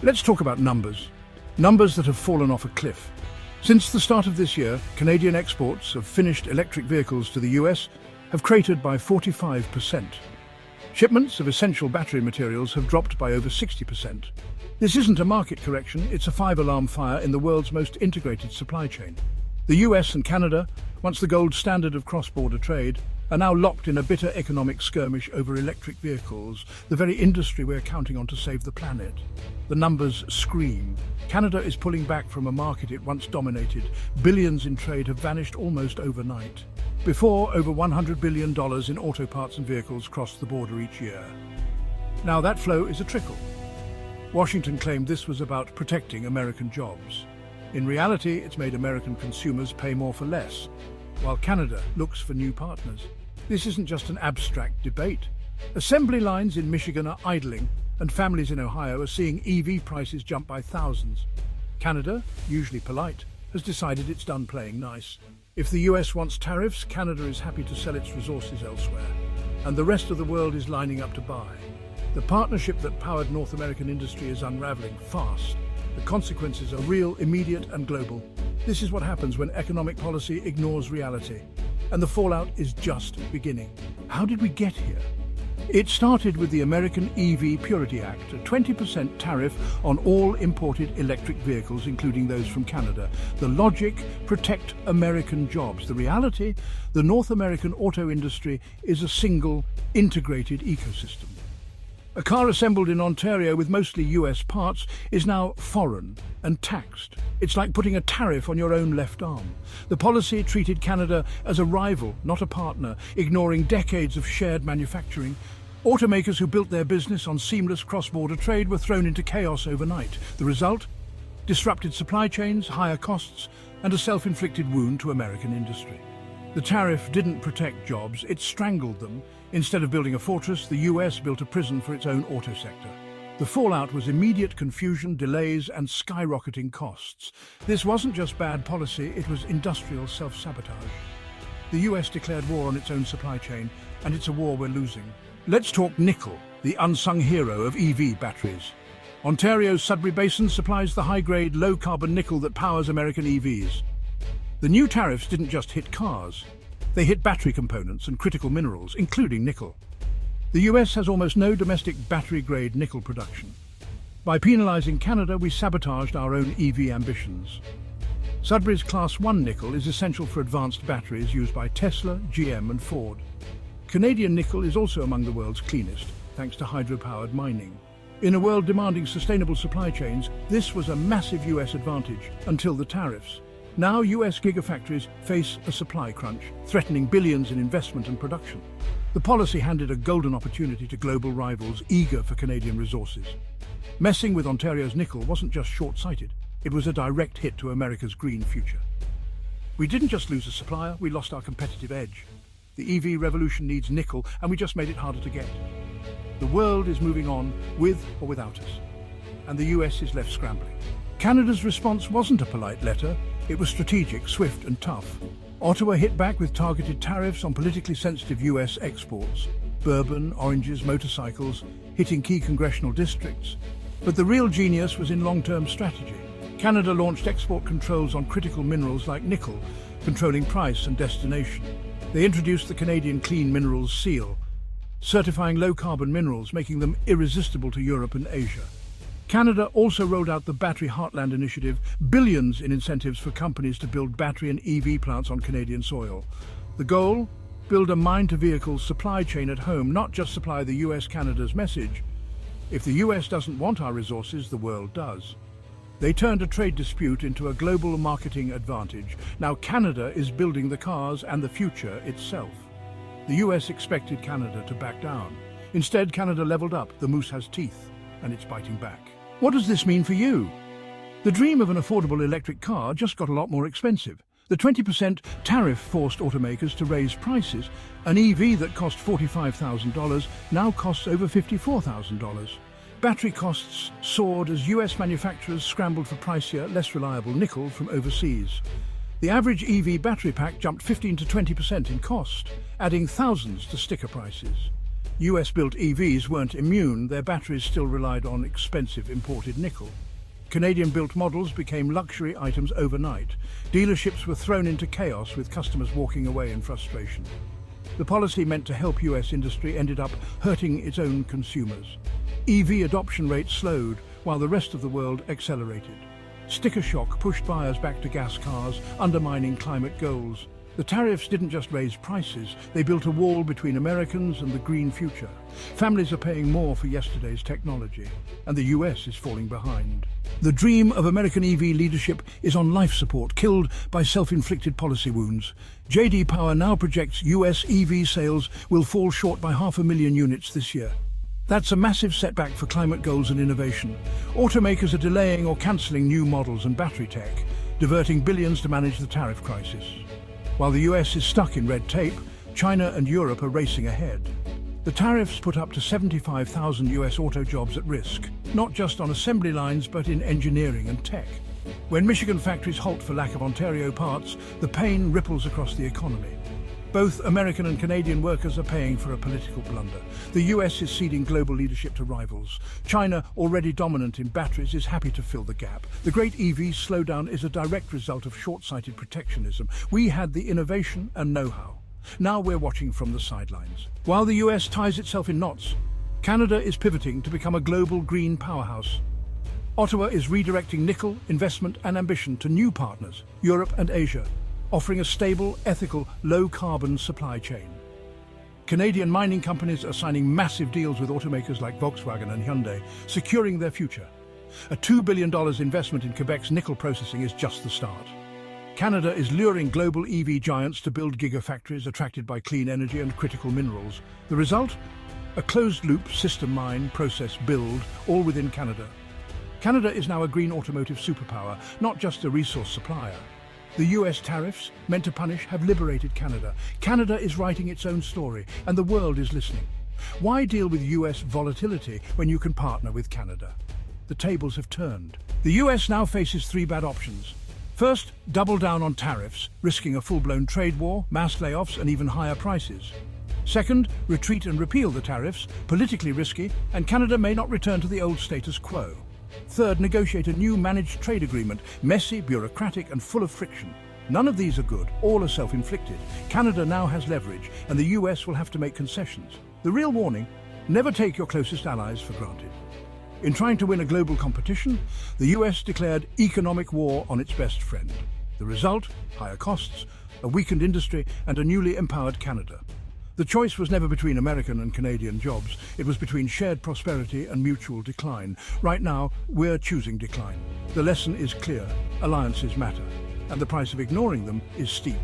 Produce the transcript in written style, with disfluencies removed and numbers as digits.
Let's talk about numbers. Numbers that have fallen off a cliff. Since the start of this year, Canadian exports of finished electric vehicles to the US have cratered by 45%. Shipments of essential battery materials have dropped by over 60%. This isn't a market correction, it's a five-alarm fire in the world's most integrated supply chain. The US and Canada, once the gold standard of cross-border trade, are now locked in a bitter economic skirmish over electric vehicles, the very industry we're counting on to save the planet. The numbers scream. Canada is pulling back from a market it once dominated. Billions in trade have vanished almost overnight. Before, over $100 billion in auto parts and vehicles crossed the border each year. Now that flow is a trickle. Washington claimed this was about protecting American jobs. In reality, it's made American consumers pay more for less, while Canada looks for new partners. This isn't just an abstract debate. Assembly lines in Michigan are idling, and families in Ohio are seeing EV prices jump by thousands. Canada, usually polite, has decided it's done playing nice. If the US wants tariffs, Canada is happy to sell its resources elsewhere, and the rest of the world is lining up to buy. The partnership that powered North American industry is unraveling fast. The consequences are real, immediate, and global. This is what happens when economic policy ignores reality, and the fallout is just beginning. How did we get here? It started with the American EV Purity Act, a 20% tariff on all imported electric vehicles, including those from Canada. The logic: protect American jobs. The reality: the North American auto industry is a single, integrated ecosystem. A car assembled in Ontario with mostly US parts is now foreign and taxed. It's like putting a tariff on your own left arm. The policy treated Canada as a rival, not a partner, ignoring decades of shared manufacturing. Automakers who built their business on seamless cross-border trade were thrown into chaos overnight. The result? Disrupted supply chains, higher costs, and a self-inflicted wound to American industry. The tariff didn't protect jobs, it strangled them. Instead of building a fortress, the US built a prison for its own auto sector. The fallout was immediate confusion, delays, and skyrocketing costs. This wasn't just bad policy, it was industrial self-sabotage. The US declared war on its own supply chain, and it's a war we're losing. Let's talk nickel, the unsung hero of EV batteries. Ontario's Sudbury Basin supplies the high-grade, low-carbon nickel that powers American EVs. The new tariffs didn't just hit cars. They hit battery components and critical minerals, including nickel. The US has almost no domestic battery-grade nickel production. By penalizing Canada, we sabotaged our own EV ambitions. Sudbury's Class 1 nickel is essential for advanced batteries used by Tesla, GM and Ford. Canadian nickel is also among the world's cleanest, thanks to hydropowered mining. In a world demanding sustainable supply chains, this was a massive US advantage until the tariffs. Now US gigafactories face a supply crunch, threatening billions in investment and production. The policy handed a golden opportunity to global rivals eager for Canadian resources. Messing with Ontario's nickel wasn't just short-sighted, it was a direct hit to America's green future. We didn't just lose a supplier, we lost our competitive edge. The EV revolution needs nickel, and we just made it harder to get. The world is moving on, with or without us, and the US is left scrambling. Canada's response wasn't a polite letter, it was strategic, swift and tough. Ottawa hit back with targeted tariffs on politically sensitive US exports. Bourbon, oranges, motorcycles, hitting key congressional districts. But the real genius was in long-term strategy. Canada launched export controls on critical minerals like nickel, controlling price and destination. They introduced the Canadian Clean Minerals Seal, certifying low-carbon minerals, making them irresistible to Europe and Asia. Canada also rolled out the Battery Heartland Initiative, billions in incentives for companies to build battery and EV plants on Canadian soil. The goal? Build a mine-to-vehicle supply chain at home, not just supply the US-Canada's message. If the US doesn't want our resources, the world does. They turned a trade dispute into a global marketing advantage. Now Canada is building the cars and the future itself. The US expected Canada to back down. Instead, Canada leveled up. The moose has teeth, and it's biting back. What does this mean for you? The dream of an affordable electric car just got a lot more expensive. The 20% tariff forced automakers to raise prices. An EV that cost $45,000 now costs over $54,000. Battery costs soared as US manufacturers scrambled for pricier, less reliable nickel from overseas. The average EV battery pack jumped 15 to 20% in cost, adding thousands to sticker prices. US-built EVs weren't immune, their batteries still relied on expensive imported nickel. Canadian-built models became luxury items overnight. Dealerships were thrown into chaos with customers walking away in frustration. The policy meant to help US industry ended up hurting its own consumers. EV adoption rates slowed while the rest of the world accelerated. Sticker shock pushed buyers back to gas cars, undermining climate goals. The tariffs didn't just raise prices, they built a wall between Americans and the green future. Families are paying more for yesterday's technology, and the US is falling behind. The dream of American EV leadership is on life support, killed by self-inflicted policy wounds. JD Power now projects US EV sales will fall short by 500,000 units this year. That's a massive setback for climate goals and innovation. Automakers are delaying or cancelling new models and battery tech, diverting billions to manage the tariff crisis. While the US is stuck in red tape, China and Europe are racing ahead. The tariffs put up to 75,000 US auto jobs at risk, not just on assembly lines but in engineering and tech. When Michigan factories halt for lack of Ontario parts, the pain ripples across the economy. Both American and Canadian workers are paying for a political blunder. The US is ceding global leadership to rivals. China, already dominant in batteries, is happy to fill the gap. The great EV slowdown is a direct result of short-sighted protectionism. We had the innovation and know-how. Now we're watching from the sidelines. While the US ties itself in knots, Canada is pivoting to become a global green powerhouse. Ottawa is redirecting nickel, investment and ambition to new partners, Europe and Asia, offering a stable, ethical, low-carbon supply chain. Canadian mining companies are signing massive deals with automakers like Volkswagen and Hyundai, securing their future. A $2 billion investment in Quebec's nickel processing is just the start. Canada is luring global EV giants to build gigafactories attracted by clean energy and critical minerals. The result? A closed-loop system mine, process, build, all within Canada. Canada is now a green automotive superpower, not just a resource supplier. The US tariffs, meant to punish, have liberated Canada. Canada is writing its own story, and the world is listening. Why deal with US volatility when you can partner with Canada? The tables have turned. The US now faces three bad options. First, double down on tariffs, risking a full-blown trade war, mass layoffs, and even higher prices. Second, retreat and repeal the tariffs, politically risky, and Canada may not return to the old status quo. Third, negotiate a new managed trade agreement, messy, bureaucratic and full of friction. None of these are good, all are self-inflicted. Canada now has leverage, and the US will have to make concessions. The real warning, never take your closest allies for granted. In trying to win a global competition, the US declared economic war on its best friend. The result, higher costs, a weakened industry and a newly empowered Canada. The choice was never between American and Canadian jobs. It was between shared prosperity and mutual decline. Right now, we're choosing decline. The lesson is clear. Alliances matter, and the price of ignoring them is steep.